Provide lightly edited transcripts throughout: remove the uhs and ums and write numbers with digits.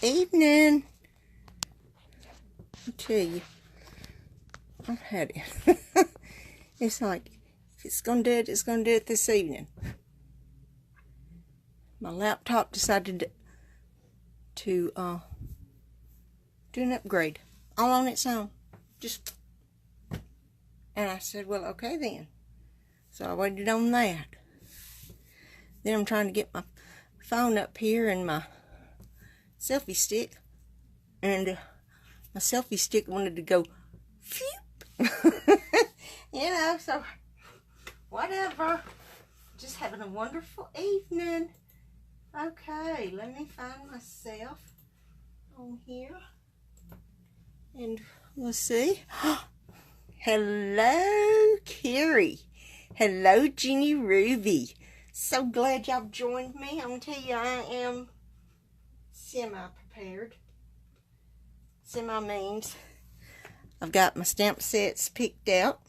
evening. I tell you, I've had it. It's like, if it's going to do it, it's going to do it this evening. My laptop decided to do an upgrade all on its own. And I said, well, okay then. So I waited on that. Then I'm trying to get my phone up here and my selfie stick. And my selfie stick wanted to go phew. You know, so whatever. Just having a wonderful evening. Okay, let me find myself on here. And we'll see. Hello, Carrie. Hello, Jeannie Ruby. So glad y'all joined me. I'm going to tell you, I am semi-prepared. Semi means I've got my stamp sets picked out.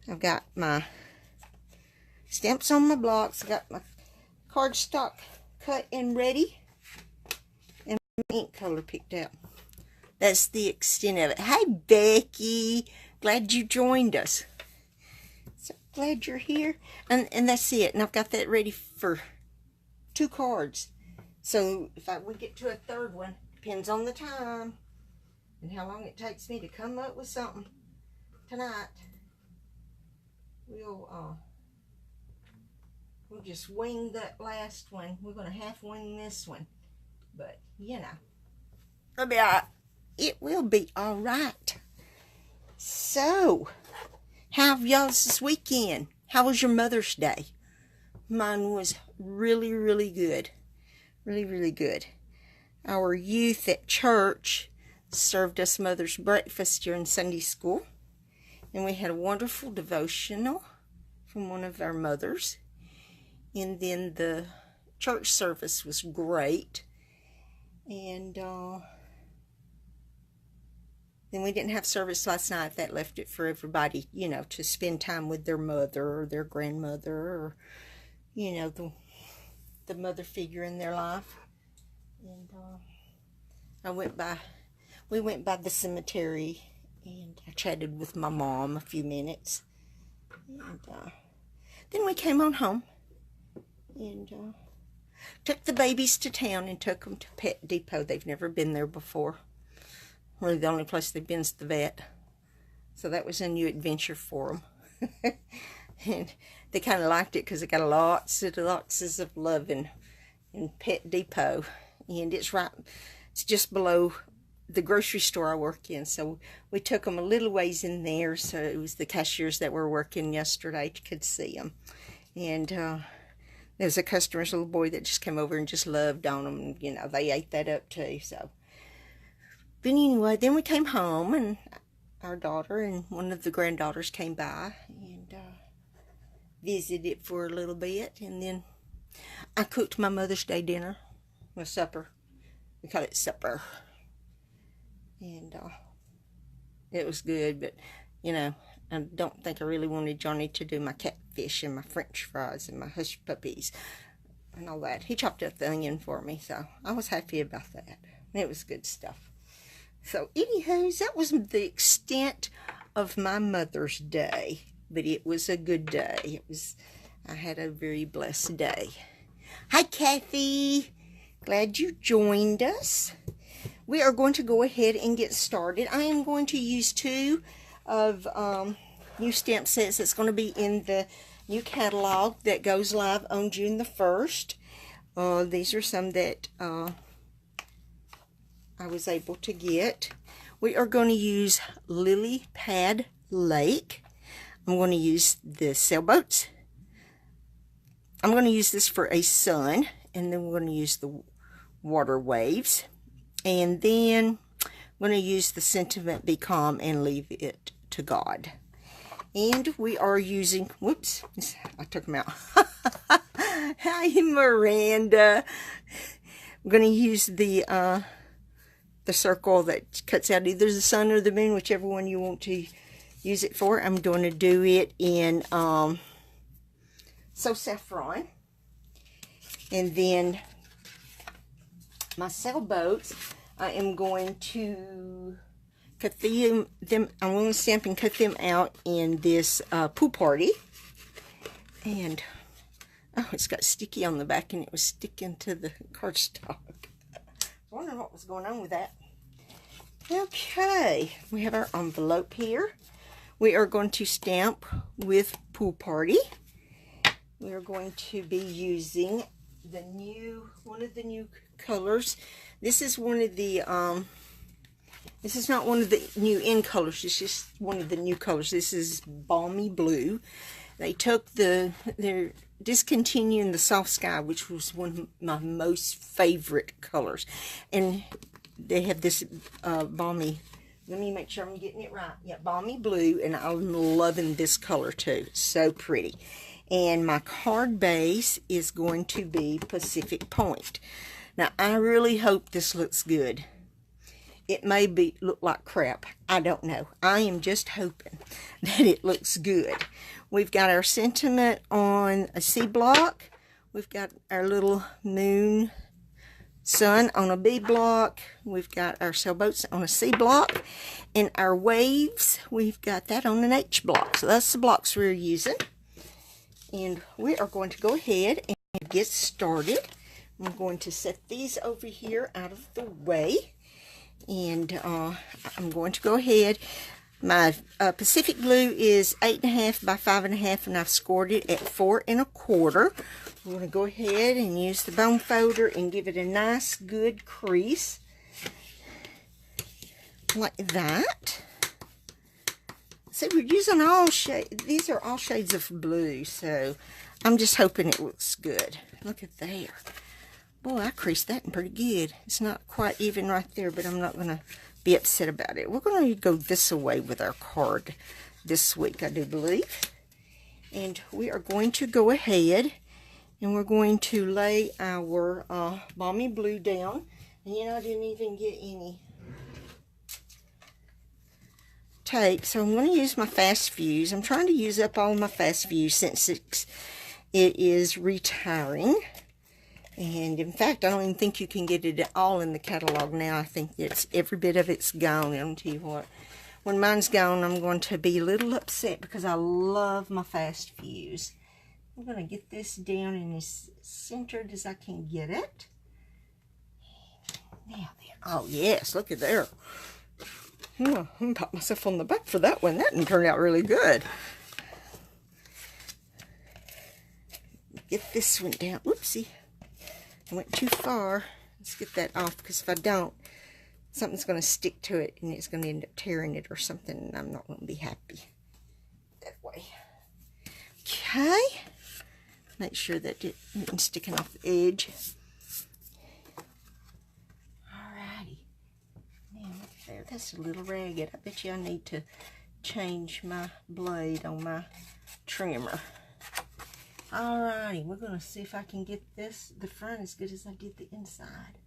I've got my stamps on my blocks. I've got my cardstock cut and ready. And my ink color picked out. That's the extent of it. Hi, Becky. Glad you joined us. So glad you're here. And that's it. And I've got that ready for 2 cards. So if we get to a third one, depends on the time and how long it takes me to come up with something tonight. We'll just wing that last one. We're going to half wing this one. But, you know, it'll be all right. It will be all right. So, how have y'all's this weekend? How was your Mother's Day? Mine was really, really good. Really, really good. Our youth at church served us Mother's breakfast during Sunday school. And we had a wonderful devotional from one of our mothers. And then the church service was great. And then we didn't have service last night. That left it for everybody, you know, to spend time with their mother or their grandmother or, you know, the mother figure in their life. And we went by the cemetery and I chatted with my mom a few minutes. And then we came on home and took the babies to town and took them to Pet Depot. They've never been there before. Really, the only place they've been is the vet. So that was a new adventure for them. And they kind of liked it because they got lots of love in Pet Depot. And it's just below the grocery store I work in. So we took them a little ways in there. So it was the cashiers that were working yesterday could see them. And there was a customer's little boy that just came over and just loved on them. You know, they ate that up too. So. But anyway, then we came home and our daughter and one of the granddaughters came by and visited for a little bit. And then I cooked my Mother's Day dinner, my supper. We call it supper. And it was good, but, you know, I don't think I really wanted Johnny to do my catfish and my French fries and my hush puppies and all that. He chopped up the onion for me, so I was happy about that. It was good stuff. So, anywho, that was the extent of my Mother's Day. But it was a good day. I had a very blessed day. Hi, Kathy. Glad you joined us. We are going to go ahead and get started. I am going to use 2 of new stamp sets that's going to be in the new catalog that goes live on June the 1st. These are some that I was able to get. We are going to use Lily Pad Lake. I'm going to use the sailboats. I'm going to use this for a sun, and then we're going to use the water waves. And then I'm going to use the sentiment Be Calm and Leave It to God. And we are using, whoops, I took them out. Hi, Miranda. I'm going to use the circle that cuts out either the sun or the moon, whichever one you want to use it for. I'm going to do it in So Saffron. And then my sailboats, I am going to cut them. I'm going to stamp and cut them out in this pool party. And oh, it's got sticky on the back, and it was sticking to the cardstock. I was wondering what was going on with that. Okay, we have our envelope here. We are going to stamp with Pool Party. We are going to be using one of the new colors. This is one of the, this is not one of the new in colors. It's just one of the new colors. This is Balmy Blue. They took they're discontinuing the Soft Sky, which was one of my most favorite colors. And they have this balmy, let me make sure I'm getting it right. Yeah, Balmy Blue, and I'm loving this color too. It's so pretty. And my card base is going to be Pacific Point. Now, I really hope this looks good. It may look like crap. I don't know. I am just hoping that it looks good. We've got our sentiment on a C block. We've got our little moon sun on a B block. We've got our sailboats on a C block. And our waves, we've got that on an H block. So that's the blocks we're using. And we are going to go ahead and get started. I'm going to set these over here out of the way. And I'm going to go ahead. My Pacific Blue is 8.5 by 5.5, and I've scored it at 4 1/4. I'm going to go ahead and use the bone folder and give it a nice, good crease. Like that. See, we're using all shades. These are all shades of blue, so I'm just hoping it looks good. Look at there. Boy, I creased that in pretty good. It's not quite even right there, but I'm not going to be upset about it. We're going to go this way with our card this week, I do believe. And we are going to go ahead and we're going to lay our Balmy Blue down. And you know, I didn't even get any tape, so I'm going to use my fast fuse. I'm trying to use up all my fast fuse since it is retiring. And in fact, I don't even think you can get it all in the catalog now. I think every bit of it's gone. And I'll tell you what, when mine's gone, I'm going to be a little upset because I love my fast fuse. I'm going to get this down in as centered as I can get it. Now there. Oh yes, look at there. Oh, I'm pat myself on the back for that one. That didn't turn out really good. Get this one down. Whoopsie. I went too far. Let's get that off, because if I don't, something's going to stick to it and it's going to end up tearing it or something, and I'm not going to be happy that way. Okay. Make sure that it isn't sticking off the edge. Alrighty. Now, there, that's a little ragged. I bet you I need to change my blade on my trimmer. Alrighty, we're going to see if I can get the front as good as I did the inside.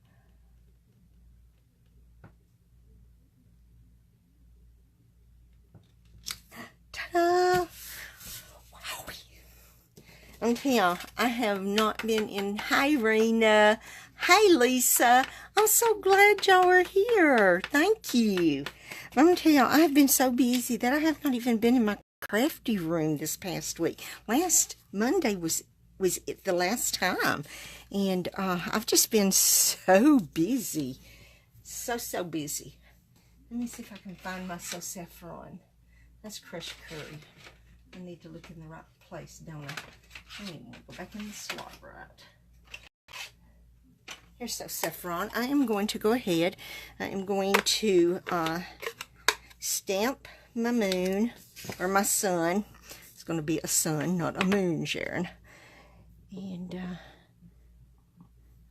Ta-da! Wowie! I'm telling y'all, I have not been in. Hi, Rena. Hi, Lisa. I'm so glad y'all are here. Thank you. I'm going to tell y'all, I have been so busy that I have not even been in my crafty room this past week. Last Monday was it the last time, and I've just been so busy, so busy. Let me see if I can find my saffron. That's crushed curry. I need to look in the right place, don't I? I need to go back in the slot right. Here's saffron. I am going to go ahead. I am going to stamp my moon, or my sun. It's going to be a sun, not a moon, Sharon. And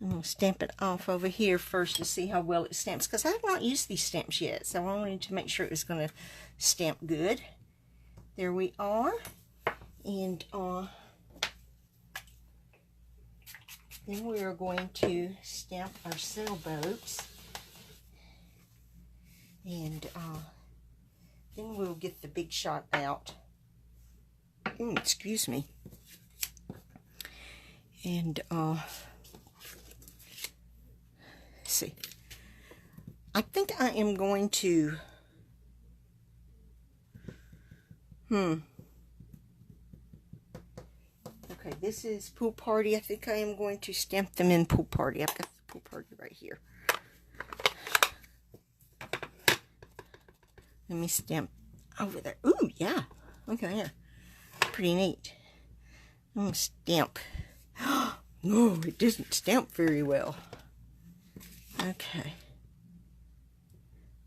I'm going to stamp it off over here first to see how well it stamps, because I have not used these stamps yet, so I wanted to make sure it was going to stamp good. There we are. And then we are going to stamp our sailboats. And then we'll get the big shot out. Excuse me. I think I am going to, okay, this is Pool Party. I think I am going to stamp them in Pool Party. I've got the Pool Party right here. Let me stamp over there. Ooh, yeah. Look at there. Pretty neat. I'm going to stamp. No, it doesn't stamp very well. Okay.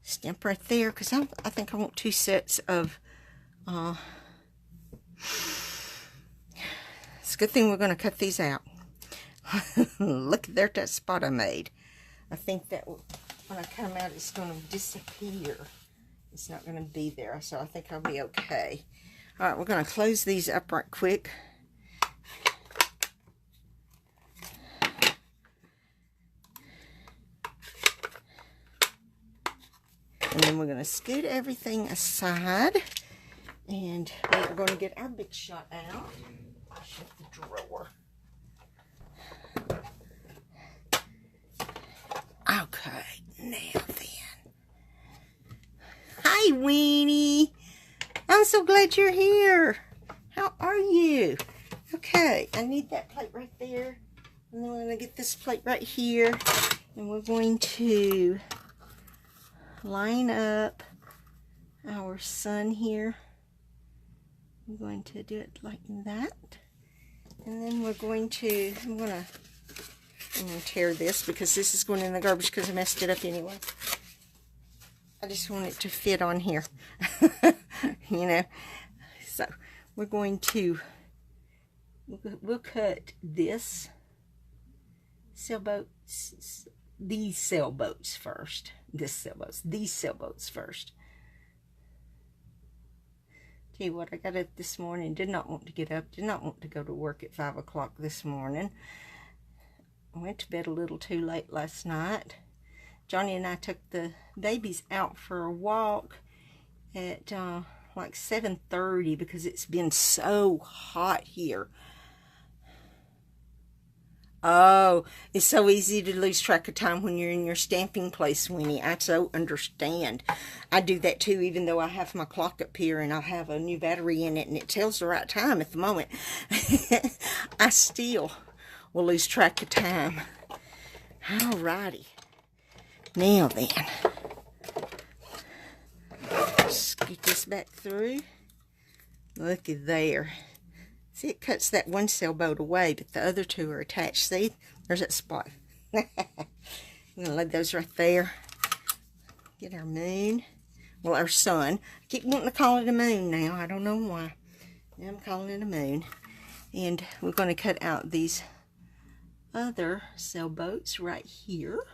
Stamp right there, because I think I want 2 sets of, it's a good thing we're going to cut these out. Look, there's that spot I made. I think that when I cut them out, it's going to disappear. It's not going to be there, so I think I'll be okay. All right, we're going to close these up right quick. And then we're going to scoot everything aside. And we're going to get our big shot out. Shut the drawer. Okay, now then. Hi, Weenie. I'm so glad you're here. How are you? Okay, I need that plate right there. And then we're going to get this plate right here. And we're going to line up our sun here. I'm going to do it like that. And then we're going to, I'm going to tear this because this is going in the garbage because I messed it up anyway. I just want it to fit on here. You know. So we're going to, we'll cut this sailboat, these sailboats first. These sailboats first. Tell you what, I got up this morning, did not want to get up, did not want to go to work at 5 o'clock this morning. I went to bed a little too late last night. Johnny and I took the babies out for a walk at like 7:30 because it's been so hot here. Oh, it's so easy to lose track of time when you're in your stamping place, Winnie. I so understand. I do that too, even though I have my clock up here and I have a new battery in it and it tells the right time at the moment. I still will lose track of time. Alrighty. Now then, scoot this back through. Look at there. See, it cuts that one sailboat away, but the other two are attached. See, there's that spot. I'm going to lay those right there. Get our moon. Well, our sun. I keep wanting to call it a moon now. I don't know why. I'm calling it a moon. And we're going to cut out these other sailboats right here.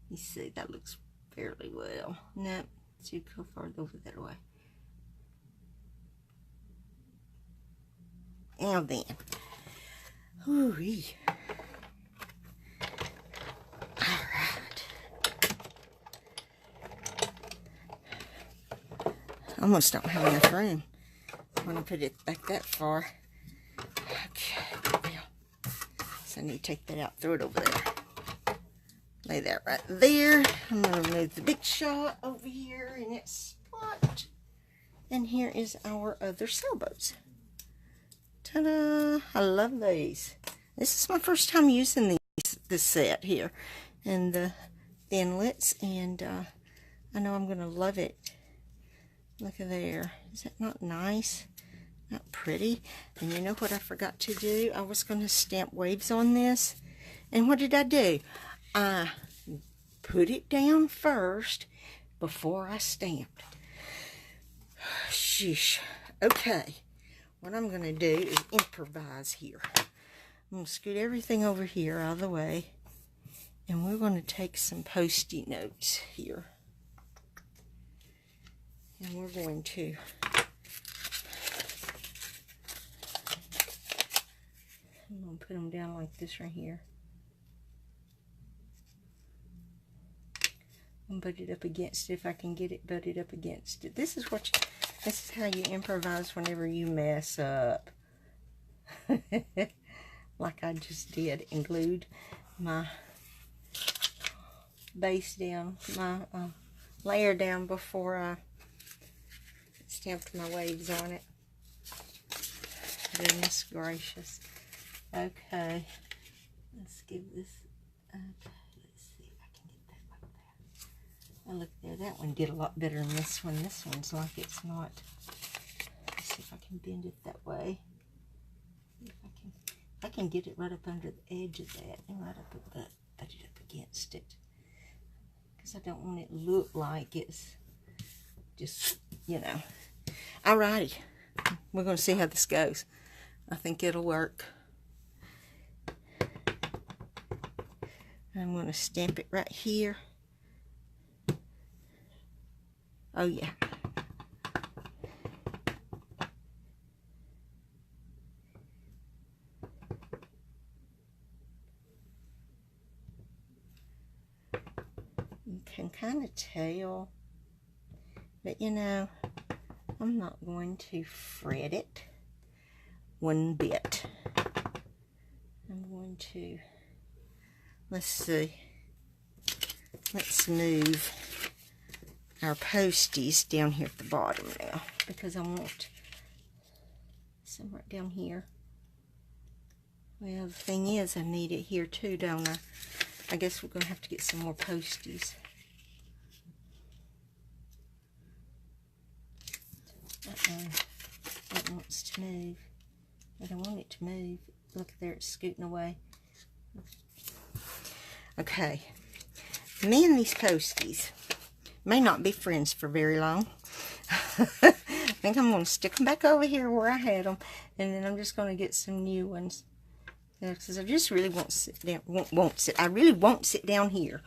You see, that looks fairly well. Nope. Too far over that way. Now then. Ooh-wee. Alright. Almost don't have enough room. I'm going to put it back that far. Okay. Now, so I need to take that out, throw it over there. Lay that right there. I'm going to move the big shot over here in its spot. And here is our other sailboats. Ta-da! I love these. This is my first time using this set here. And the inlets. And I know I'm going to love it. Look at there. Is that not nice? Not pretty? And you know what I forgot to do? I was going to stamp waves on this. And what did I do? I put it down first before I stamped. Sheesh. Okay. What I'm going to do is improvise here. I'm going to scoot everything over here out of the way. And we're going to take some Post-it notes here. And we're going to I'm going to put them down like this right here. And put it up against it if I can get it butted up against it. This is how you improvise whenever you mess up. like I just did, and glued my base down, my layer down before I stamped my waves on it. Goodness gracious. Okay, let's give this, okay, let's see if I can get that like that. Oh, look there, that one did a lot better than this one. This one's like it's not. Let's see if I can bend it that way. See if I can get it right up under the edge of that, and right up at that, put it up against it. Because I don't want it to look like it's just, you know. Alrighty, we're going to see how this goes. I think it'll work. I'm going to stamp it right here. Oh yeah. You can kind of tell, but you know, I'm not going to fret it one bit. I'm going to, let's see, let's move our posties down here at the bottom now, because I want some right down here. Well, the thing is, I need it here too, don't I? I guess we're going to have to get some more posties. It wants to move. I don't want it to move. Look there, it's scooting away. Okay. Me and these posties may not be friends for very long. I think I'm going to stick them back over here where I had them, and then I'm just going to get some new ones. Because I just really won't sit down. I really won't sit down here.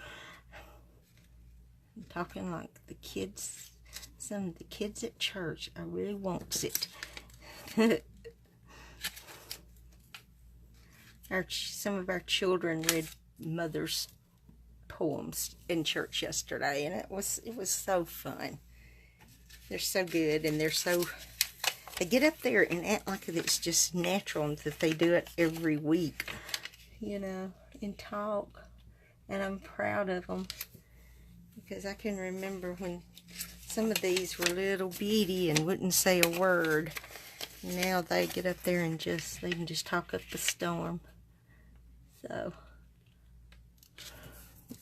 I'm talking like the kids, some of the kids at church. I really won't sit. Some of our children read Mother's poems in church yesterday, and it was so fun. They're so good, and they get up there and act like it's just natural and that they do it every week, you know, and talk. And I'm proud of them, because I can remember when some of these were little bitty and wouldn't say a word. Now they get up there and they can just talk up a storm. So,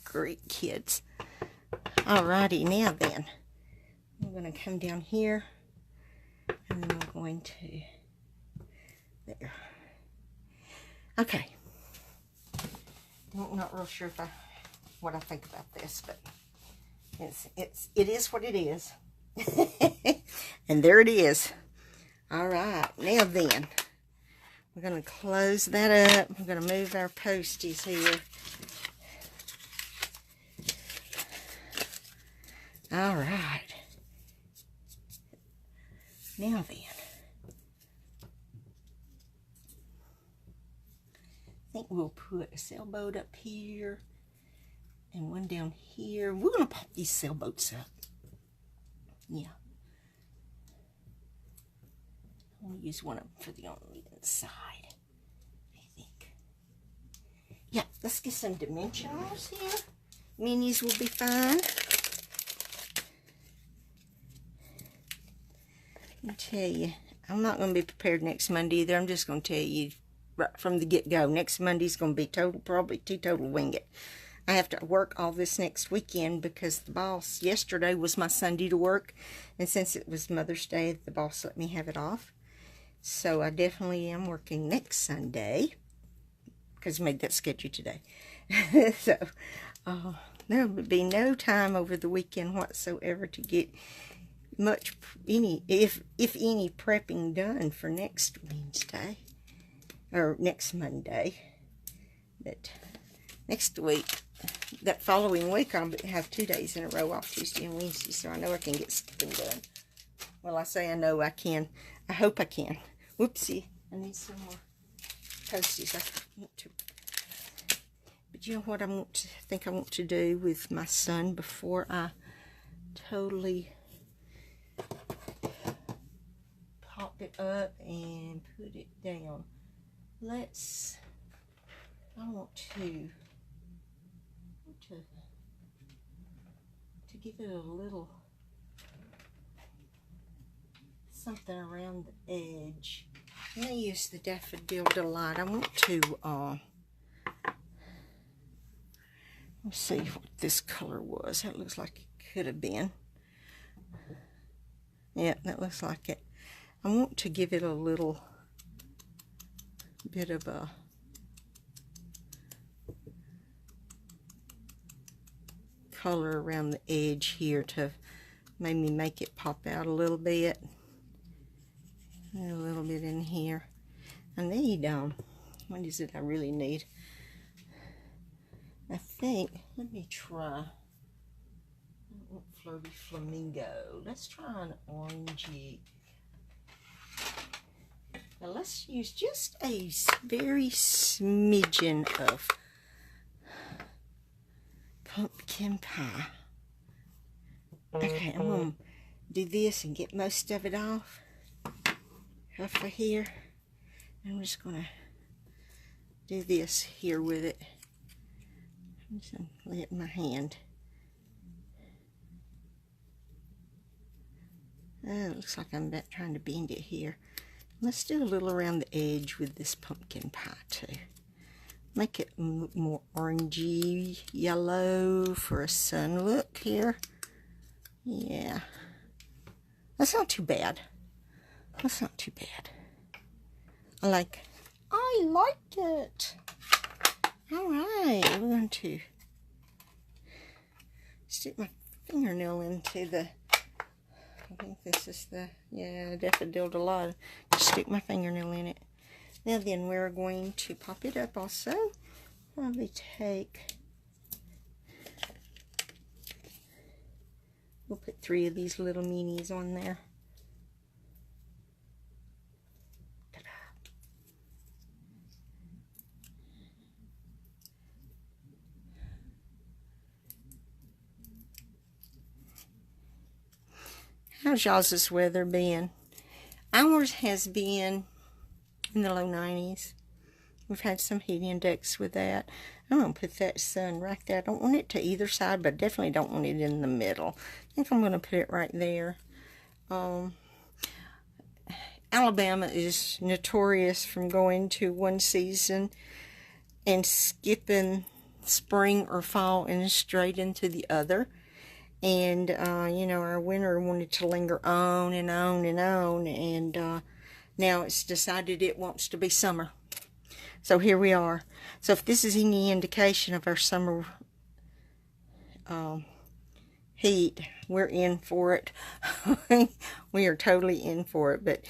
great kids. Alrighty, now then, I'm going to come down here, and then I'm going to, there. Okay. I'm not real sure what I think about this, but it is what it is. And there it is. Alright, now then, we're going to close that up. We're going to move our posties here. Alright. Now then, I think we'll put a sailboat up here and one down here. We're going to pop these sailboats up. Yeah. I'm going to use one of them for the on the inside, I think. Yeah, let's get some dimensionals here. Minis will be fine. I'll tell you, I'm not going to be prepared next Monday either. I'm just going to tell you right from the get-go. Next Monday's going to be probably total wing it. I have to work all this next weekend because the boss, yesterday was my Sunday to work. And since it was Mother's Day, the boss let me have it off. So I definitely am working next Sunday, because I made that schedule today. So there would be no time over the weekend whatsoever to get much, if any, prepping done for next Wednesday, or next Monday. But next week, that following week, I'll have 2 days in a row off, Tuesday and Wednesday, so I know I can get something done. Well, I say I know I can. I hope I can. Whoopsie. I need some more posties. I want to. But you know what I think I want to do with my son before I totally pop it up and put it down? Let's I want to give it a little something around the edge. I'm going to use the Daffodil Delight. I want to, let's see what this color was. That looks like it could have been. Yeah, that looks like it. I want to give it a little bit of a color around the edge here to maybe make it pop out a little bit. And a little bit in here. I need, what is it I really need? I think, let me try. I want Flirty Flamingo. Let's try an orangey. Now let's use just a very smidgen of pumpkin pie. Okay, I'm going to do this and get most of it off of here. I'm just going to do this here with it. I'm just going to lay it in my hand. It looks like I'm trying to bend it here. Let's do a little around the edge with this pumpkin pie too. Make it more orangey yellow for a sun look here. Yeah. That's not too bad. That's not too bad. I like it. Alright, we're going to stick my fingernail into the, I think this is the, yeah, Daffodil Delight. Just stick my fingernail in it. Now then, we're going to pop it up also. Probably take, we'll put 3 of these little minis on there. How's y'all's weather been? Ours has been in the low 90s. We've had some heating index with that. I'm going to put that sun right there. I don't want it to either side, but I definitely don't want it in the middle. I think I'm going to put it right there. Alabama is notorious from going to one season and skipping spring or fall and straight into the other. And, you know, our winter wanted to linger on and on and on. And now it's decided it wants to be summer. So here we are. So if this is any indication of our summer heat, we're in for it. We are totally in for it. But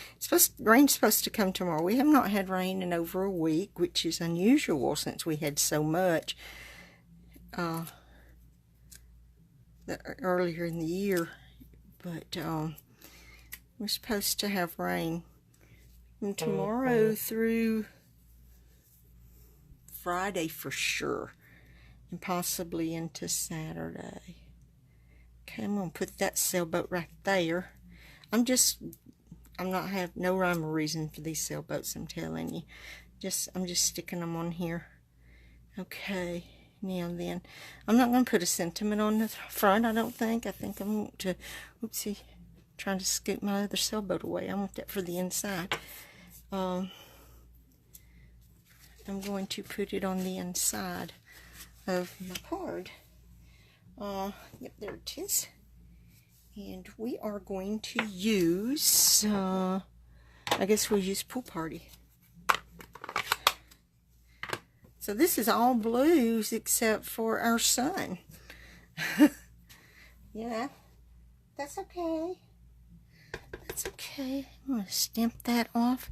rain's supposed to come tomorrow. We have not had rain in over a week, which is unusual since we had so much earlier in the year. But we're supposed to have rain from tomorrow through Friday for sure, and possibly into Saturday. Okay, I'm going to put that sailboat right there. I'm not have no rhyme or reason for these sailboats, I'm telling you. I'm just sticking them on here. Okay, now then, I'm not going to put a sentiment on the front, I don't think. I think I'm going to, oopsie, trying to scoot my other sailboat away. I want that for the inside. I'm going to put it on the inside of my card. Yep, there it is. And we are going to use, I guess we'll use Pool Party. So this is all blues except for our sun. Yeah, that's okay. That's okay. I'm going to stamp that off.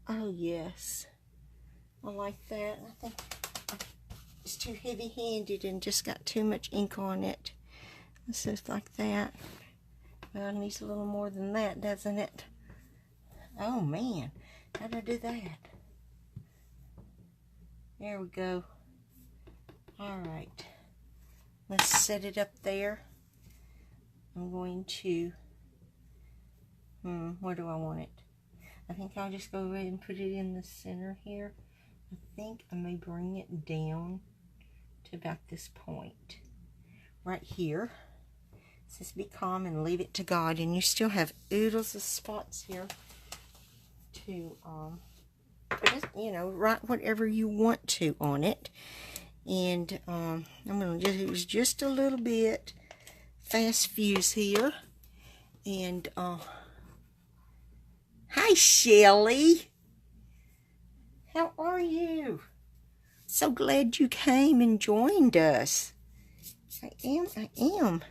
Oh, yes. I like that. I think it's too heavy-handed and just got too much ink on it. It's just like that. Well, it needs a little more than that, doesn't it? Oh, man. How did I do that? There we go. Alright. Let's set it up there. I'm going to... where do I want it? I think I'll just go ahead and put it in the center here. I think I may bring it down to about this point. Right here. It says be calm and leave it to God. And you still have oodles of spots here to, put it, you know, write whatever you want to on it. And I'm going to just use just a little bit fast fuse here. And hi Shelly, how are you? So glad you came and joined us. I am.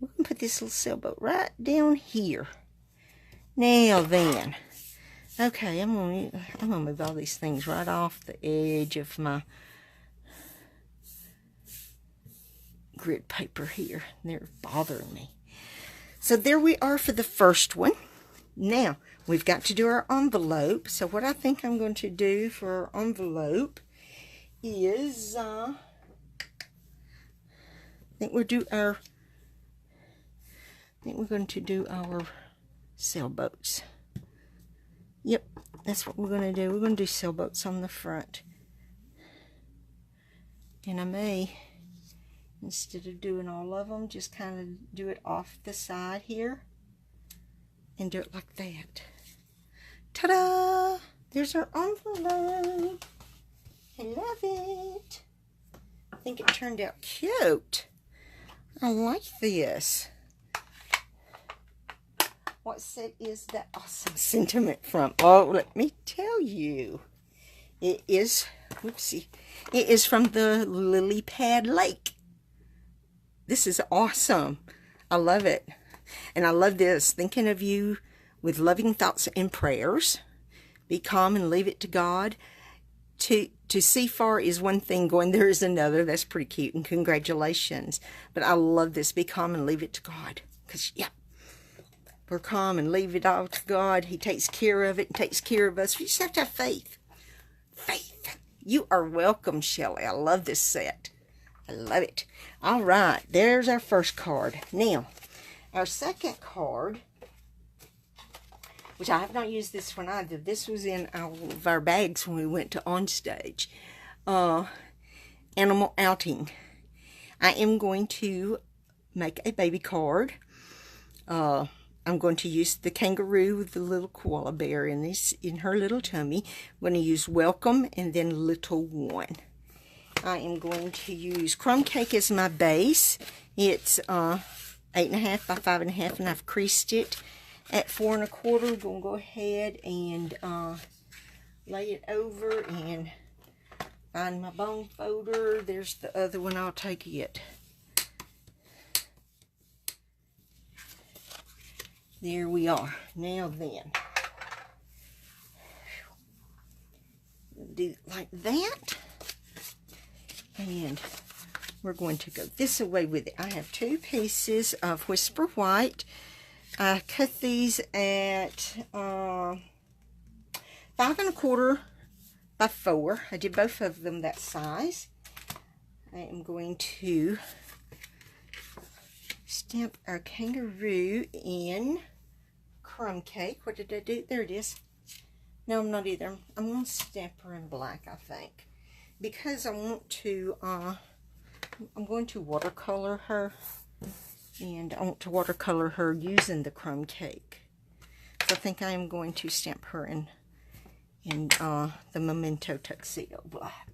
We're going to put this little sailboat right down here. Now then, okay, I'm gonna move all these things right off the edge of my grid paper here. They're bothering me. So there we are for the first one. Now, we've got to do our envelope. So what I think I'm going to do for our envelope is, I think we're going to do our sailboats. Yep, that's what we're going to do. We're going to do sailboats on the front. And I may, instead of doing all of them, just kind of do it off the side here and do it like that. Ta-da! There's our envelope. I love it. I think it turned out cute. I like this. What set is that awesome sentiment from? Oh, let me tell you. It is, whoopsie, it is from the Lily Pad Lake. This is awesome. I love it. And I love this. Thinking of you with loving thoughts and prayers. Be calm and leave it to God. To see far is one thing, going there is another. That's pretty cute, and congratulations. But I love this. Be calm and leave it to God. Because, yeah, we're calm and leave it all to God. He takes care of it and takes care of us. We just have to have faith. Faith. You are welcome, Shelley. I love this set. I love it. All right, there's our first card. Now, our second card, which I have not used this one either. This was in all of our bags when we went to onstage. Animal outing. I am going to make a baby card. I'm going to use the kangaroo with the little koala bear in her little tummy. I'm going to use welcome and then little one. I am going to use crumb cake as my base. It's 8.5 by 5.5, and I've creased it at 4 1/4. I'm going to go ahead and lay it over and find my bone folder. There's the other one. I'll take it. There we are. Now then, do like that. And we're going to go this way with it. I have 2 pieces of Whisper White. I cut these at 5 1/4 by 4. I did both of them that size. I am going to stamp our kangaroo in crumb cake. What did I do? There it is. No, I'm not either. I'm going to stamp her in black, I think. Because I want to, I'm going to watercolor her. And I want to watercolor her using the crumb cake. So I think I am going to stamp her in the Memento Tuxedo black.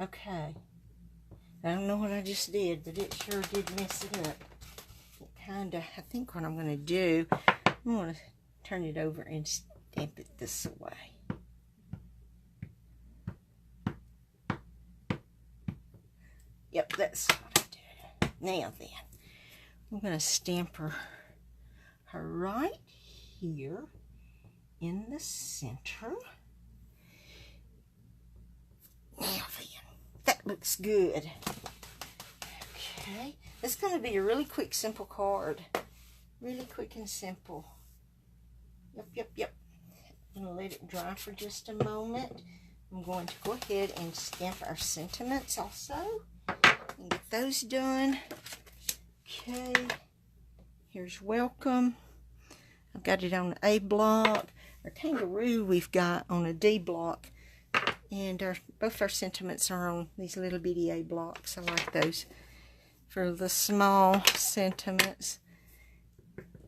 Okay, I don't know what I just did, but it sure did mess it up. It kind of, I think what I'm going to do, I'm going to turn it over and stamp it this way. Yep, that's what I did. Now then, I'm going to stamp her right here in the center. Now then. That looks good. Okay. It's going to be a really quick, simple card. Really quick and simple. Yep. I'm going to let it dry for just a moment. I'm going to go ahead and stamp our sentiments also and get those done. Okay, here's welcome. I've got it on the A block. Our kangaroo we've got on a D block. And both our sentiments are on these little bitty A blocks. I like those for the small sentiments.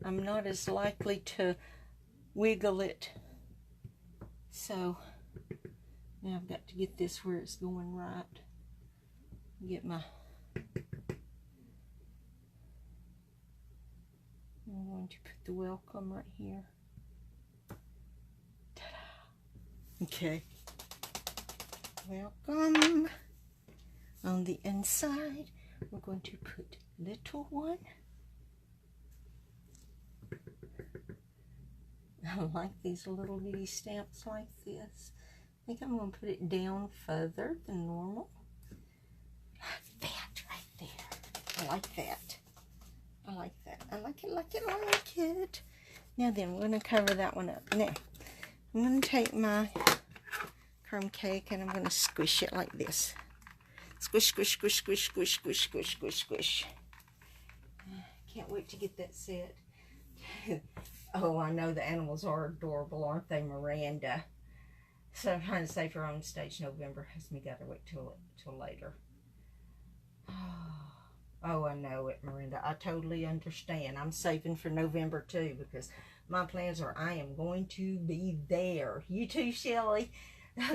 I'm not as likely to wiggle it. So now I've got to get this where it's going right. Get my... I'm going to put the welcome right here. Ta-da! Okay. Welcome. On the inside, we're going to put little one. I like these little bitty stamps like this. I think I'm going to put it down further than normal. Like that right there. I like that. I like that. I like it. Now then, we're going to cover that one up. Now, I'm going to take my crumb cake and I'm going to squish it like this. Squish, squish, squish, squish, squish, squish, squish, squish, squish. Can't wait to get that set. Oh, I know the animals are adorable, aren't they, Miranda? So I'm trying to save her on stage November. Has me got to wait till later. Oh, I know it, Miranda. I totally understand. I'm saving for November too because my plans are I am going to be there. You too, Shelley.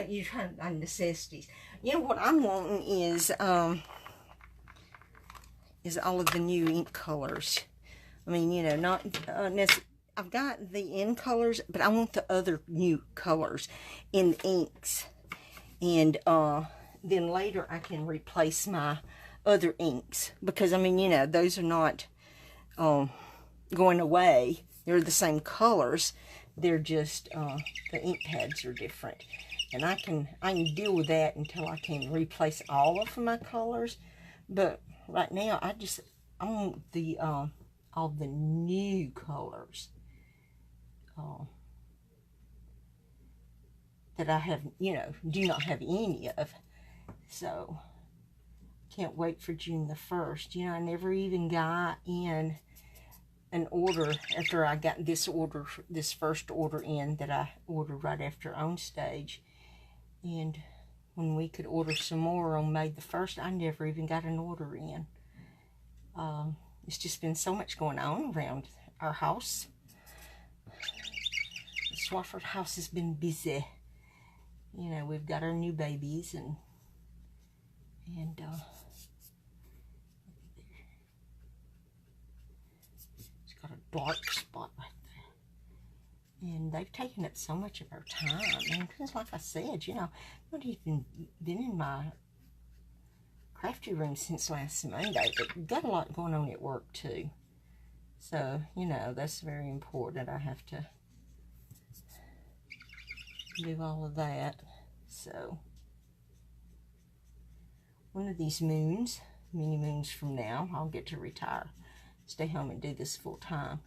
You're trying to necessities. You know what I'm wanting is all of the new ink colors. I mean, you know, not necessarily. I've got the in colors, but I want the other new colors in the inks. And then later I can replace my other inks. Because, I mean, you know, those are not going away. They're the same colors. They're just, the ink pads are different. And I can deal with that until I can replace all of my colors. But right now, I want the, all the new colors. That I have, you know, do not have any of. So, can't wait for June the 1st. You know, I never even got in an order after I got this first order in that I ordered right after on stage. And when we could order some more on May the 1st, I never even got an order in. It's just been so much going on around our house. The Swafford house has been busy. You know, we've got our new babies and it's got a dark spot right there. And they've taken up so much of our time. And because like I said, you know, I've not even been in my crafty room since last Monday, but got a lot going on at work too. So, you know, that's very important. I have to do all of that. So, one of these moons, many moons from now, I'll get to retire. Stay home and do this full time.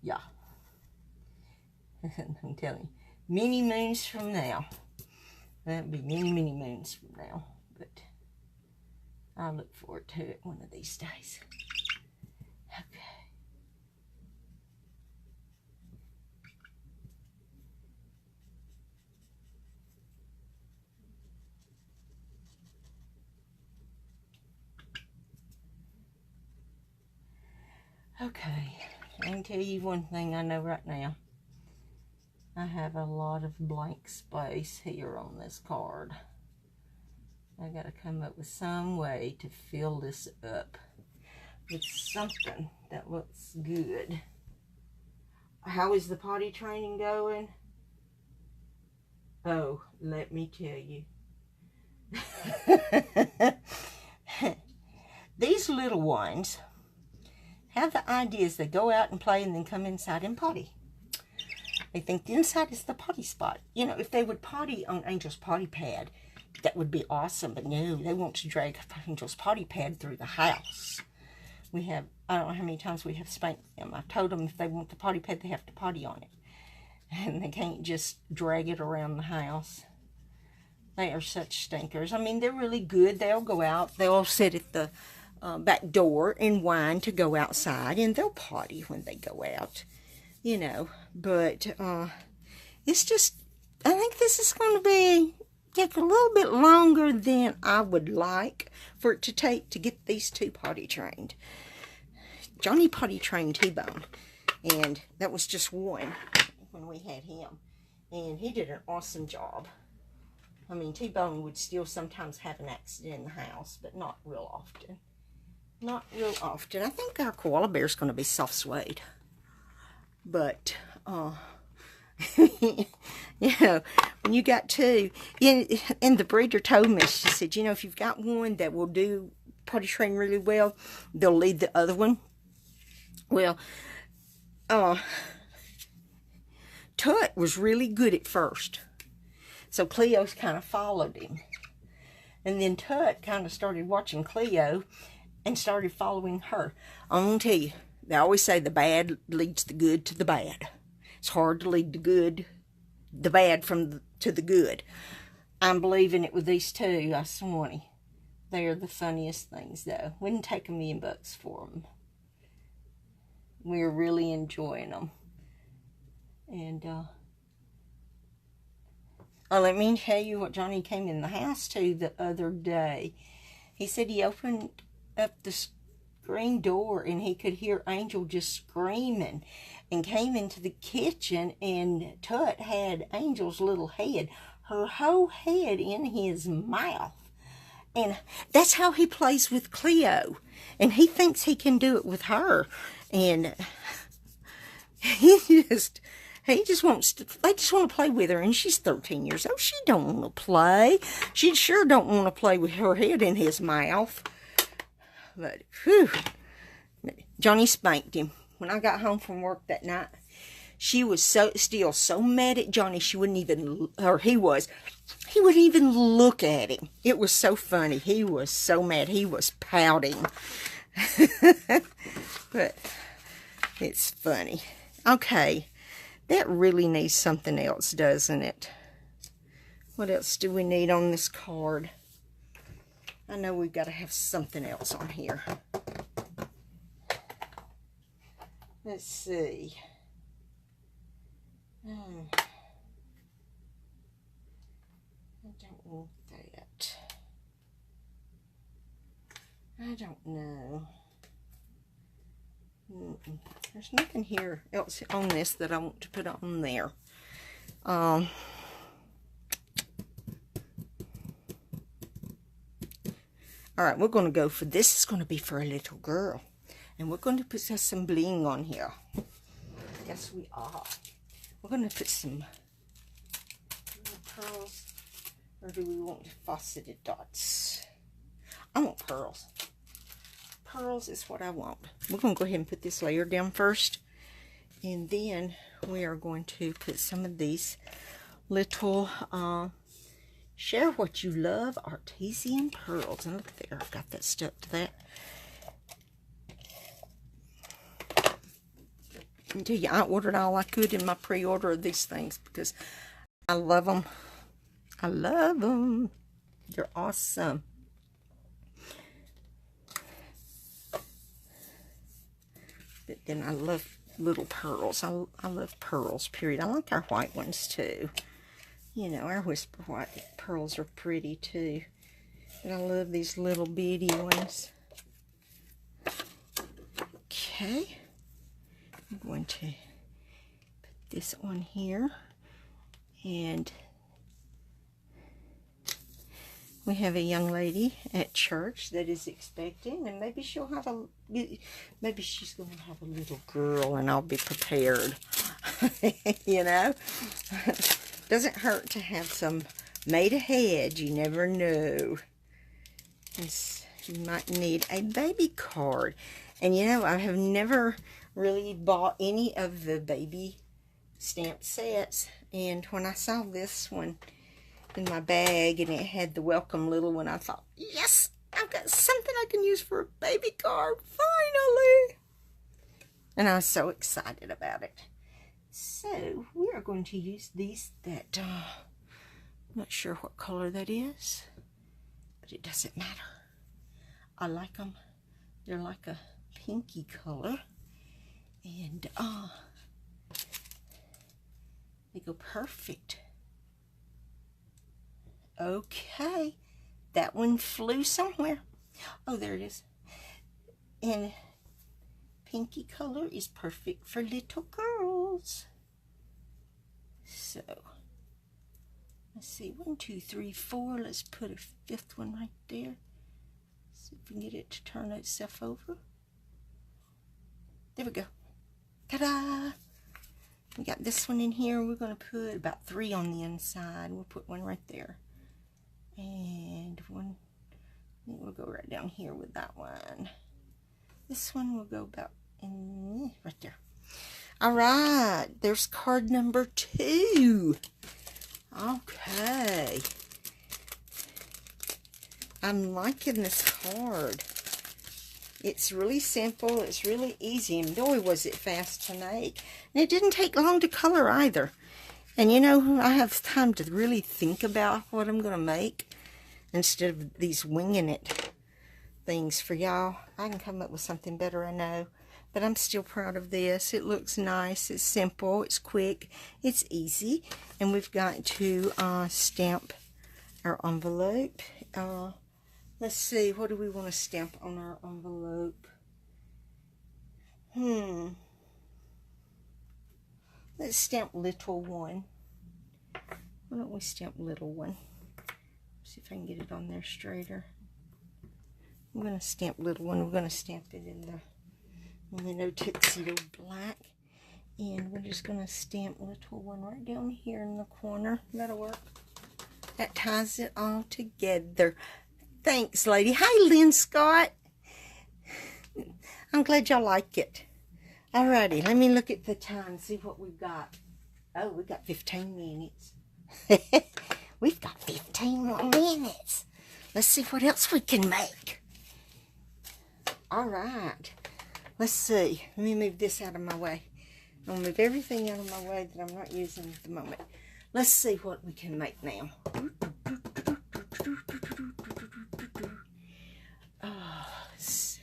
Yeah. I'm telling you, many moons from now. That'll be many, many moons from now. But I look forward to it one of these days. Okay. Okay, I can tell you one thing I know right now. I have a lot of blank space here on this card. I gotta come up with some way to fill this up with something that looks good. How is the potty training going? Oh, let me tell you. These little ones have the ideas. They go out and play and then come inside and potty. They think the inside is the potty spot. You know, if they would potty on Angel's potty pad, that would be awesome. But no, they want to drag Angel's potty pad through the house. We have I don't know how many times we have spanked them. I've told them if they want the potty pad, they have to potty on it. And they can't just drag it around the house. They are such stinkers. I mean, they're really good. They'll go out. They'll sit at the back door and whine to go outside. And they'll potty when they go out. You know. But it's just, I think this is going to take a little bit longer than I would like for it to take to get these two potty trained. Johnny potty trained T-Bone. And that was just one when we had him. And he did an awesome job. I mean, T-Bone would still sometimes have an accident in the house, but not real often. Not real often. I think our koala bear is going to be soft suede. But, you know, when you got two, and the breeder told me, she said, you know, if you've got one that will do potty train really well, they'll lead the other one. Well, Tut was really good at first. So Cleo's kind of followed him. And then Tut kind of started watching Cleo and started following her. I'm going to tell you, they always say the bad leads the good to the bad. It's hard to lead the bad to the good. I'm believing it with these two, I swear. They are the funniest things, though. Wouldn't take $1 million for them. We're really enjoying them. And, let me tell you what Johnny came in the house to the other day. He said he opened up the screen door and he could hear Angel just screaming, and came into the kitchen, and Tut had Angel's little head, her whole head in his mouth. And that's how he plays with Cleo. And he thinks he can do it with her. And they just want to play with her. And she's 13 years old. She don't want to play. She sure don't want to play with her head in his mouth. But, whew. Johnny spanked him. When I got home from work that night, she was still so mad at Johnny, she wouldn't even, or he wouldn't even look at him. It was so funny. He was so mad. He was pouting. But it's funny. Okay. That really needs something else, doesn't it? What else do we need on this card? I know we've got to have something else on here. Let's see. I don't want that. I don't know. There's nothing here else on this that I want to put on there. Alright, we're going to go for this. It's going to be for a little girl. And we're going to put some bling on here. Yes, we are. We're going to put some pearls. Or do we want faceted dots? I want pearls. Pearls is what I want. We're going to go ahead and put this layer down first. And then we are going to put some of these little Share What You Love artesian pearls. And look there, I've got that stuck to that. I tell you, I ordered all I could in my pre-order of these things because I love them. I love them. They're awesome. But then I love little pearls. I love pearls, period. I like our white ones too. You know, our whisper white pearls are pretty too. But I love these little bitty ones. Okay. I'm going to put this on here. And we have a young lady at church that is expecting, and maybe she'll have maybe she's going to have a little girl, and I'll be prepared. You know? Doesn't hurt to have some made ahead. You never know. And you might need a baby card. And you know, I have never really bought any of the baby stamp sets. And when I saw this one in my bag and it had the welcome little one, I thought, yes, I've got something I can use for a baby card, finally. And I was so excited about it. So we are going to use these that, I'm not sure what color that is, but it doesn't matter. I like them. They're like a pinky color. And they go perfect. Okay. That one flew somewhere. Oh, there it is. And pinky color is perfect for little girls. So, let's see. 1, 2, 3, 4. Let's put a fifth one right there. See if we can get it to turn itself over. There we go. Ta-da! We got this one in here. We're going to put about 3 on the inside. We'll put one right there. And one, I think we'll go right down here with that one. This one will go about in right there. All right, there's card number 2. Okay. I'm liking this card. It's really simple. It's really easy. And boy, was it fast to make. And it didn't take long to color either. And you know, I have time to really think about what I'm going to make instead of these winging it things for y'all. I can come up with something better, I know. But I'm still proud of this. It looks nice. It's simple. It's quick. It's easy. And we've got to stamp our envelope. Let's see. What do we want to stamp on our envelope? Let's stamp little one. Why don't we stamp little one? See if I can get it on there straighter. I'm going to stamp little one. We're going to stamp it in the No Tuxedo Black. And we're just going to stamp little one right down here in the corner. That'll work. That ties it all together. Thanks, lady. Hi, Lynn Scott. I'm glad y'all like it. Alrighty, let me look at the time, see what we've got. Oh, we've got 15 minutes. We've got 15 more minutes. Let's see what else we can make. Alright. Let's see. Let me move this out of my way. I'm going to move everything out of my way that I'm not using at the moment. Let's see what we can make now. Let's see.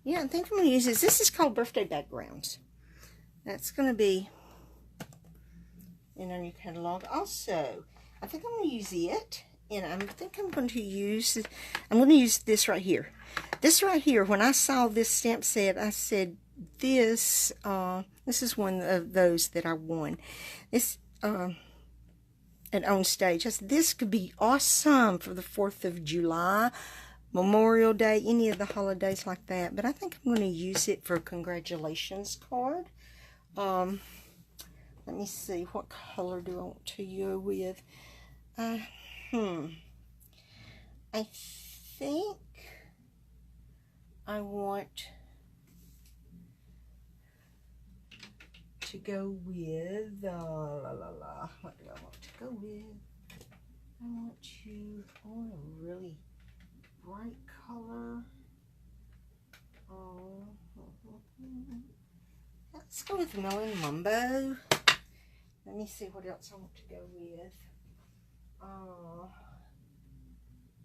Yeah, I think I'm going to use this. This is called Birthday Backgrounds. That's going to be in our new catalog. Also, I think I'm going to use it, and I think I'm going to use this right here. This right here, when I saw this stamp set, I said, this is one of those that I won. This, at On Stage. I said, this could be awesome for the 4th of July, Memorial Day, any of the holidays like that. But I think I'm going to use it for a congratulations card. Let me see, what color do I want to go with? I think I want to go with, what do I want to go with? I want a really bright color. Let's go with Melon Mumbo. Let me see what else I want to go with.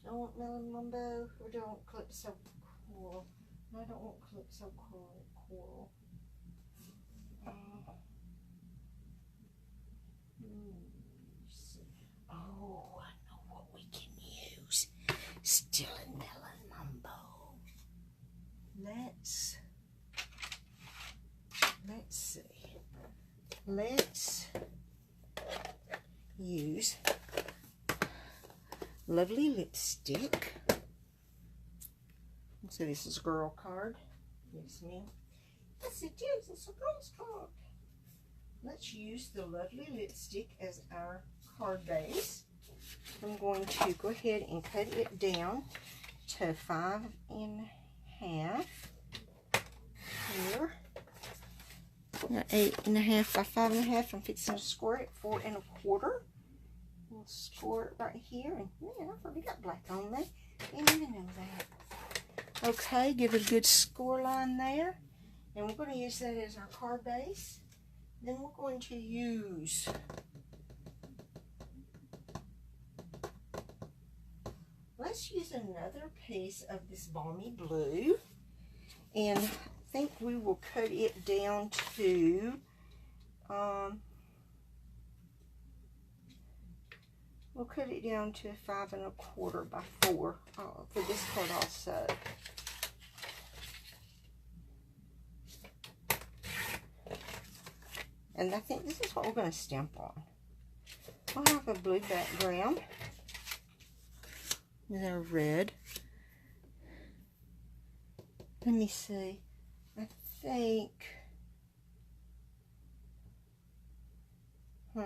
Do I want Melon Mumbo or do I want Calypso Coral? No, I don't want Calypso Coral. Oh, I know what we can use. Still in Melon Mumbo. Let's see. Let's use Lovely Lipstick. So this is a girl card. Yes, ma'am. Yes, it is. It's a girl's card. Let's use the Lovely Lipstick as our card base. I'm going to go ahead and cut it down to 5 1/2. 8.5 by 5.5. I'm fixing to score it 4 1/4. We'll score it right here. And man, I've already got black on me. Didn't even know that. Okay, give it a good score line there. And we're going to use that as our card base. Then we're going to use let's use another piece of this balmy blue. And I think we will cut it down to we'll cut it down to 5 1/4 by 4 for this card also. And I think this is what we're going to stamp on. We'll have a blue background with our red. Let me see. I think, I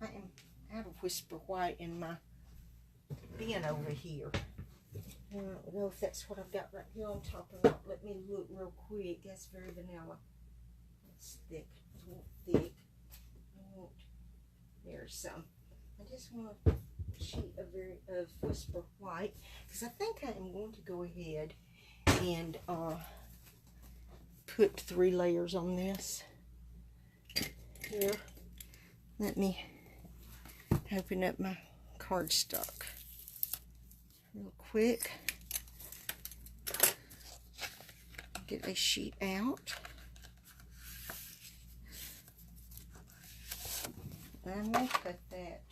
am out of Whisper White in my bin over here. I don't know if that's what I've got right here on top or not. Let me look real quick. That's very vanilla. It's thick. I want thick. I want, there's some. I just want a sheet of Whisper White, because I think I am going to go ahead and put 3 layers on this. Here, let me open up my cardstock real quick. Get a sheet out. I'm going to cut that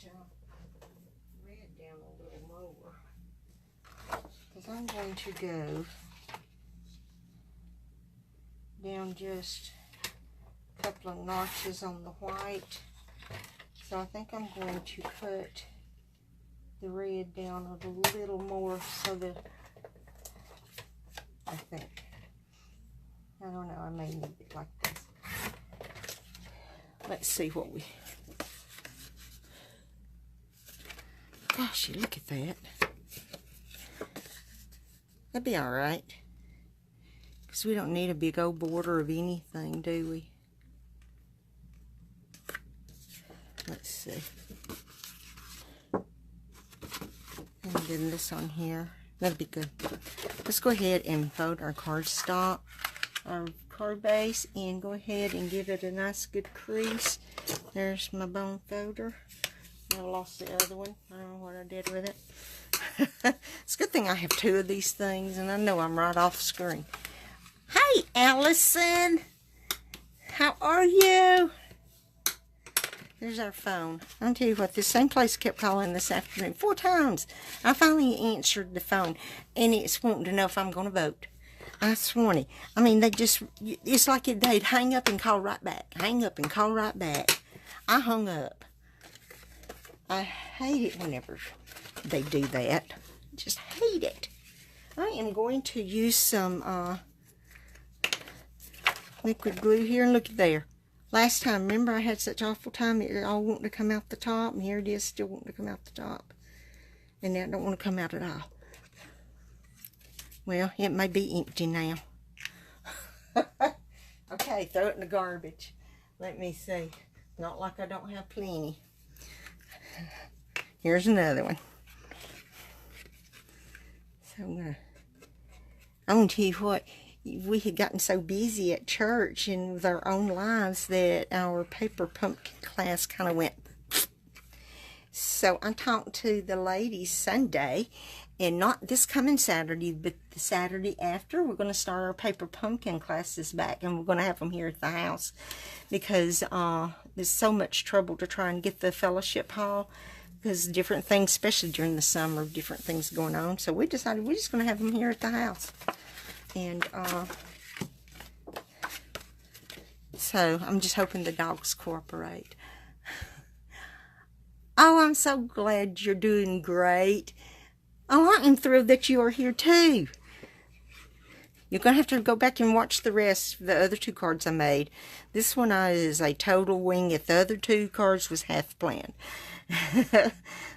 red down a little more, because I'm going to go down just a couple of notches on the white. So I think I'm going to cut the red down a little more so that I don't know, I may need it like this. Let's see what we... Gosh, look at that. That'd be alright. Because we don't need a big old border of anything, do we? Let's see. And then this on here. That'll be good. Let's go ahead and fold our cardstock, our card base, and go ahead and give it a nice good crease. There's my bone folder. I lost the other one. I don't know what I did with it. It's a good thing I have 2 of these things, and I know I'm right off screen. Hey, Allison! How are you? There's our phone. I'll tell you what, this same place kept calling this afternoon 4 times. I finally answered the phone, and it's wanting to know if I'm going to vote. I sworn. I mean, they just, it's like they'd hang up and call right back. Hang up and call right back. I hung up. I hate it whenever they do that. Just hate it. I am going to use some liquid glue here, and look at there. Last time, remember I had such awful time, it all wanted to come out the top, and here it is still wanting to come out the top. And now it don't want to come out at all. Well, it may be empty now. Okay, throw it in the garbage. Let me see. Not like I don't have plenty. Here's another one. So I'm going to tell you what, we had gotten so busy at church and with our own lives that our paper pumpkin class kind of went. So I talked to the ladies Sunday, and not this coming Saturday, but the Saturday after, we're going to start our paper pumpkin classes back, and we're going to have them here at the house, because there's so much trouble to try and get the fellowship hall, because different things, especially during the summer, different things going on. So we decided we're just going to have them here at the house. And so I'm just hoping the dogs cooperate. Oh, I'm so glad you're doing great. Oh, I am thrilled that you are here too. You're going to have to go back and watch the rest of the other 2 cards I made. This one is a total wing it. The other 2 cards was half planned.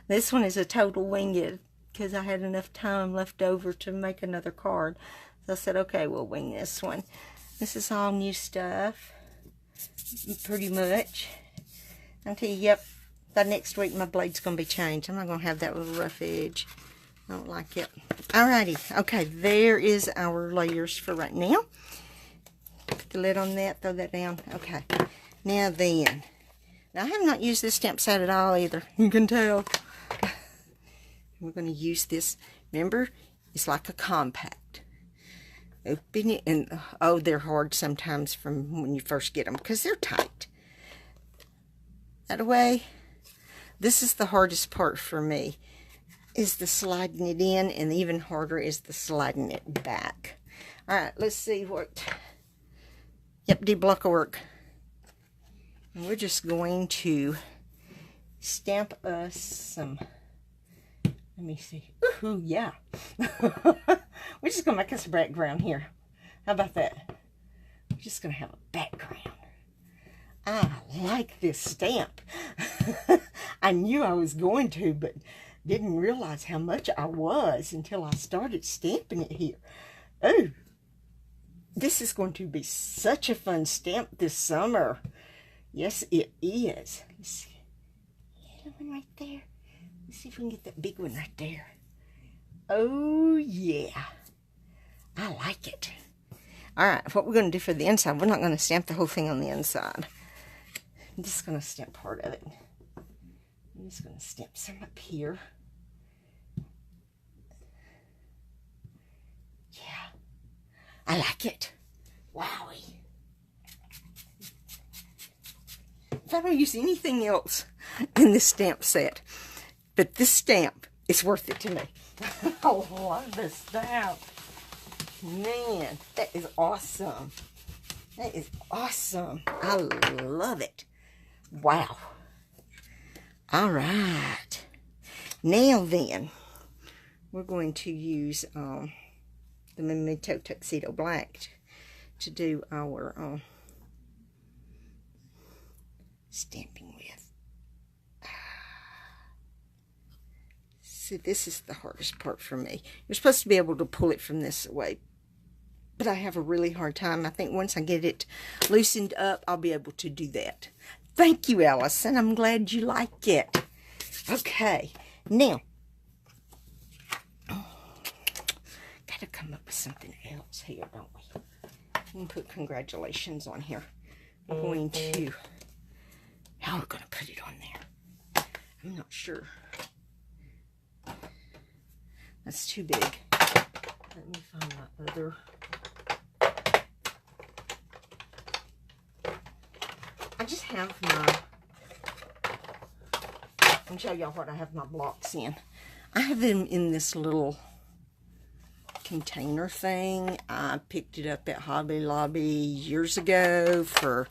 This one is a total wing it, because I had enough time left over to make another card. So I said, okay, we'll wing this one. This is all new stuff, pretty much. I'll tell you, yep, by next week my blade's going to be changed. I'm not going to have that little rough edge. I don't like it. Alrighty, okay, there is our layers for right now. Put the lid on that, throw that down. Okay, now then. Now I have not used this stamp set at all either. You can tell. We're going to use this. Remember, it's like a compact. Open it, and oh, they're hard sometimes from when you first get them because they're tight. That way, this is the hardest part for me, is the sliding it in, and even harder is the sliding it back. All right, let's see what. Yep, D-block will work. And we're just going to stamp us some. Let me see. Ooh, yeah. We're just going to make us a background here. How about that? We're just going to have a background. I like this stamp. I knew I was going to, but didn't realize how much I was until I started stamping it here. Oh, this is going to be such a fun stamp this summer. Yes, it is. Let's see. Little one right there. Let's see if we can get that big one right there. Oh, yeah. I like it. All right, what we're going to do for the inside, we're not going to stamp the whole thing on the inside. I'm just going to stamp part of it. I'm just going to stamp some up here. Yeah. I like it. Wowie. If I don't use anything else in this stamp set, but this stamp is worth it to me. I love this stamp. Man, that is awesome. That is awesome. I love it. Wow. All right. Now then, we're going to use the Memento Tuxedo Black to do our stamping with. See, this is the hardest part for me. You're supposed to be able to pull it from this way, but I have a really hard time. I think once I get it loosened up, I'll be able to do that. Thank you, Allison. I'm glad you like it. Okay, now, gotta come up with something else here, don't we? I'm gonna put congratulations on here. I'm going to, how are we gonna put it on there? I'm not sure. That's too big. Let me find my other. I just have my, I'll show y'all what I have my blocks in. I have them in this little container thing. I picked it up at Hobby Lobby years ago for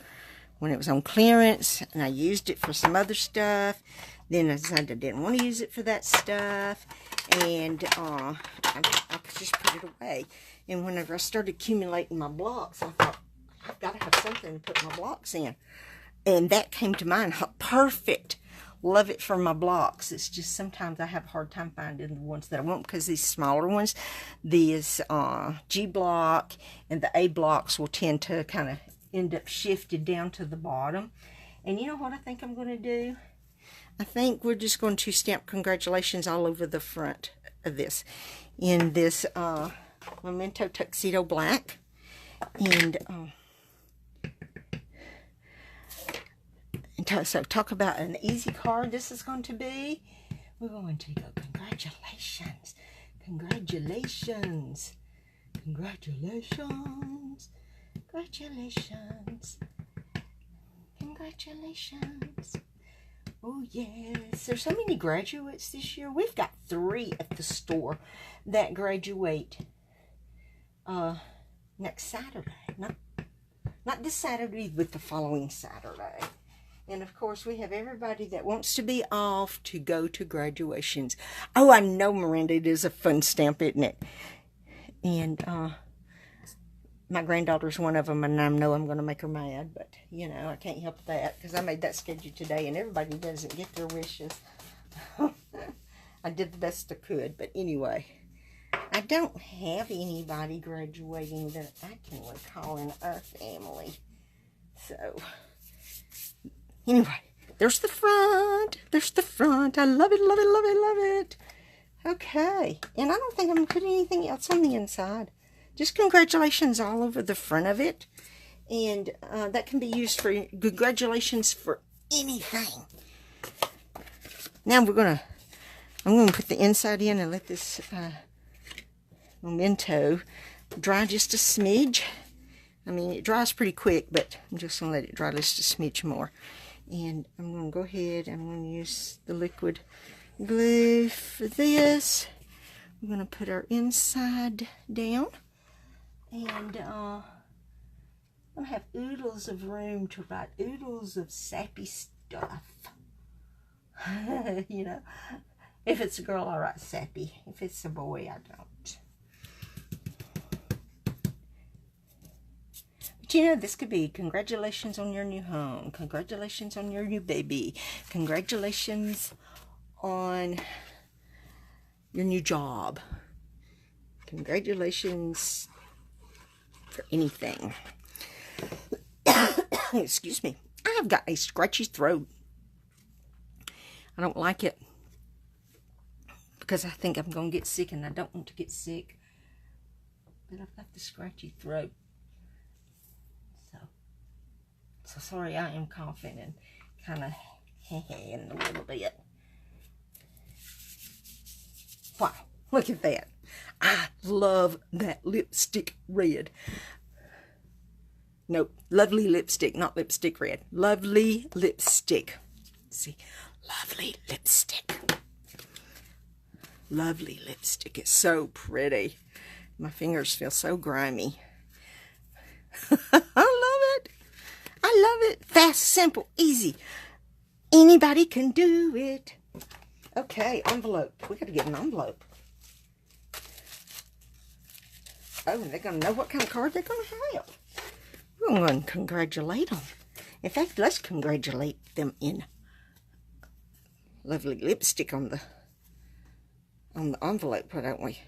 when it was on clearance, and I used it for some other stuff. Then I decided I didn't want to use it for that stuff, and I just put it away. And whenever I started accumulating my blocks, I thought, I've got to have something to put my blocks in. And that came to mind. Perfect. Love it for my blocks. It's just sometimes I have a hard time finding the ones that I want, because these smaller ones, these G block and the A blocks will tend to kind of end up shifted down to the bottom. And you know what I think I'm going to do? I think we're just going to stamp congratulations all over the front of this in this Memento Tuxedo Black. And so talk about an easy card this is going to be. We're going to go congratulations, congratulations, congratulations, congratulations, congratulations. Oh yes, there's so many graduates this year. We've got 3 at the store that graduate next Saturday. Not this Saturday, but the following Saturday. And of course, we have everybody that wants to be off to go to graduations. Oh, I know, Miranda, it is a fun stamp, isn't it? And my granddaughter's one of them, and I know I'm going to make her mad, but, you know, I can't help that, because I made that schedule today, and everybody doesn't get their wishes. I did the best I could, but anyway, I don't have anybody graduating that I can recall in our family. So, anyway, there's the front. There's the front. I love it, love it, love it, love it. Okay, and I don't think I'm going to put anything else on the inside. Just congratulations all over the front of it. And that can be used for congratulations for anything. Now I'm going to put the inside in and let this memento dry just a smidge. I mean, it dries pretty quick, but I'm just going to let it dry just a smidge more. And I'm going to go ahead, I'm going to use the liquid glue for this. We're going to put our inside down. And I'm going to have oodles of room to write oodles of sappy stuff. You know, if it's a girl, I write sappy. If it's a boy, I don't. But you know, this could be congratulations on your new home. Congratulations on your new baby. Congratulations on your new job. Congratulations for anything. Excuse me. I have got a scratchy throat. I don't like it because I think I'm going to get sick, and I don't want to get sick. But I've got the scratchy throat. So sorry I am coughing and kind of heh-hehing a little bit. Wow, look at that. I love that lipstick red. Nope, lovely lipstick, not lipstick red. Lovely lipstick. See, lovely lipstick. Lovely lipstick. It's so pretty. My fingers feel so grimy. I love it. I love it. Fast, simple, easy. Anybody can do it. Okay, envelope. We got to get an envelope. Oh, they're going to know what kind of card they're going to have. We're going to congratulate them. In fact, let's congratulate them in lovely lipstick on the envelope, why don't we?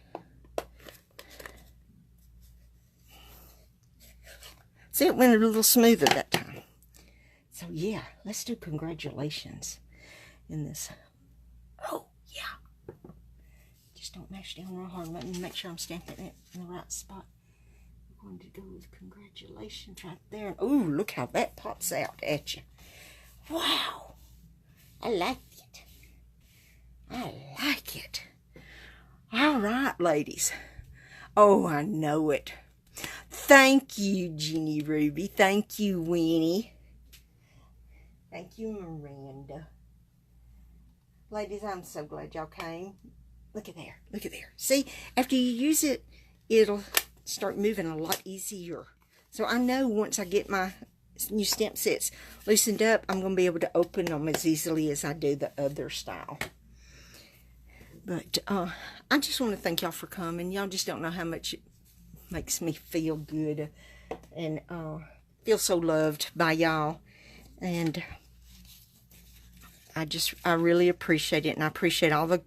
See, it went a little smoother that time. So yeah, let's do congratulations in this. Oh yeah. Just don't mash down real hard. Let me make sure I'm stamping it in the right spot. I'm going to go with congratulations right there. Ooh, look how that pops out at you. Wow. I like it. I like it. All right, ladies. Oh, I know it. Thank you, Jenny Ruby. Thank you, Winnie. Thank you, Miranda. Ladies, I'm so glad y'all came. Look at there. Look at there. See, after you use it, it'll start moving a lot easier. So I know once I get my new stamp sets loosened up, I'm going to be able to open them as easily as I do the other style. But I just want to thank y'all for coming. Y'all just don't know how much it makes me feel good and feel so loved by y'all. And I really appreciate it, and I appreciate all the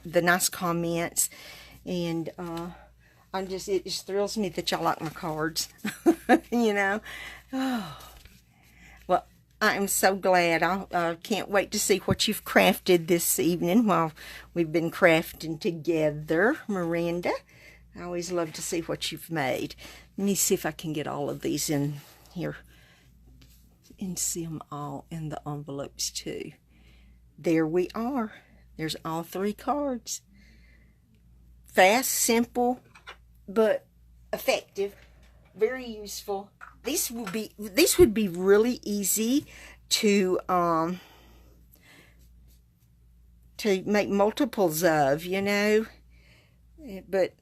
the nice comments. And it just thrills me that y'all like my cards. You know. Oh. Well, I'm so glad. I can't wait to see what you've crafted this evening while we've been crafting together, Miranda. I always love to see what you've made. Let me see if I can get all of these in here and see them all in the envelopes too. There we are. There's all 3 cards. Fast, simple, but effective. Very useful. These would be really easy to make multiples of, you know. But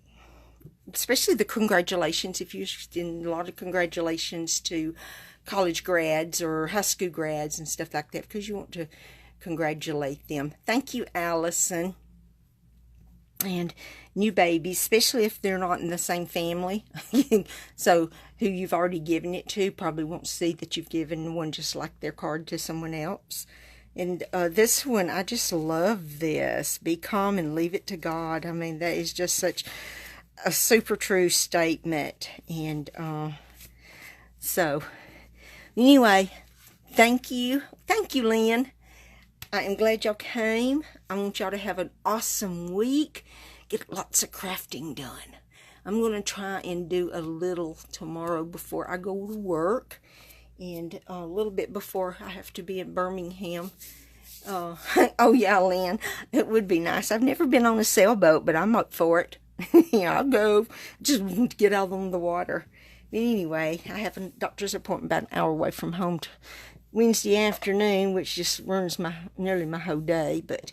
especially the congratulations, if you're in a lot of congratulations to college grads or high school grads and stuff like that, because you want to congratulate them. Thank you, Allison. And new babies, especially if they're not in the same family. So who you've already given it to probably won't see that you've given one just like their card to someone else. And this one, I just love this. Be calm and leave it to God. I mean, that is just such a super true statement. And so anyway, thank you, Lynn. I am glad y'all came. I want y'all to have an awesome week. Get lots of crafting done. I'm going to try and do a little tomorrow before I go to work, and a little bit before I have to be in Birmingham. Oh yeah, Lynn, it would be nice. I've never been on a sailboat, but I'm up for it. Yeah, I'll go. Just get out on the water. But anyway, I have a doctor's appointment about an hour away from home Wednesday afternoon, which just ruins nearly my whole day. But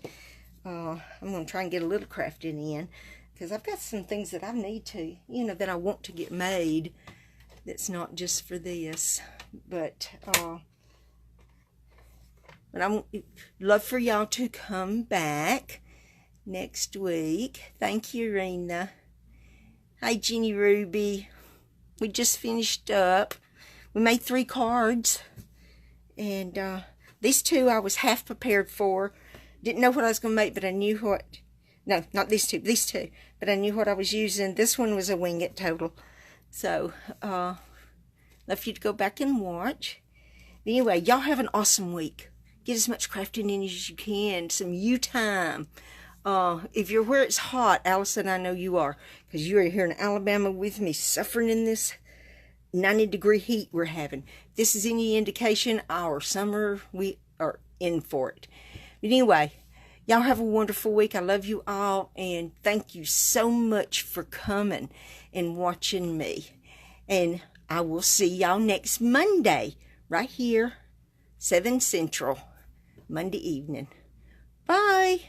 I'm going to try and get a little crafting in, because I've got some things that I need to, that I want to get made. That's not just for this, but I would love for y'all to come back next week. Thank you, Rena. Hi, Jeannie Ruby. We just finished up. We made 3 cards. And these 2 I was half prepared for. Didn't know what I was going to make, but I knew what... No, not these 2. These 2. But I knew what I was using. This one was a wing it total. So, love for you to go back and watch. Anyway, y'all have an awesome week. Get as much crafting in as you can. Some you time. If you're where it's hot, Allison, I know you are, because you are here in Alabama with me, suffering in this 90-degree heat we're having. If this is any indication, our summer, we are in for it. But anyway, y'all have a wonderful week. I love you all, and thank you so much for coming and watching me. And I will see y'all next Monday, right here, 7 Central, Monday evening. Bye.